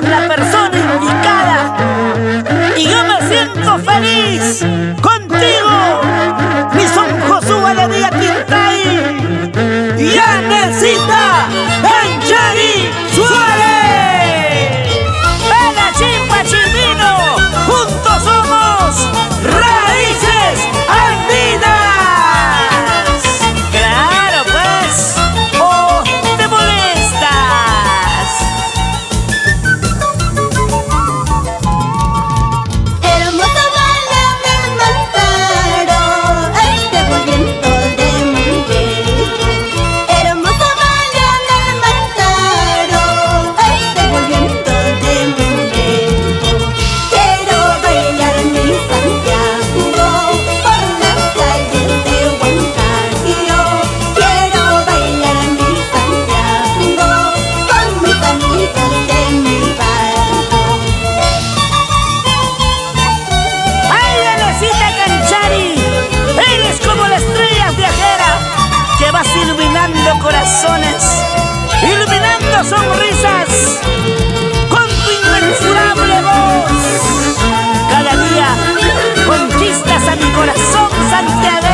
con la persona indicada y yo me siento feliz contigo, mi son Josué de Villa Quintay y Anesita Canchari Suárez. ¡Pela chimpa chimino! ¡Juntos somos Raíces Andinas! ¡Claro pues! ¡Oh, te molestas! Hermosa bala del Mantaro, este fue viento de mujer. Hermosa bala del Mantaro, este fue viento de mujer. Quiero bailar mi Santiago por las calles de Huancayo. Quiero bailar mi Santiago con mis amigos de mi barrio. ¡Ay, Anesita Canchari! Eres como la estrella viajera que vas iluminando corazones, iluminando sonrisas con tu inmensurable voz. Cada día conquistas a mi corazón santiagueño.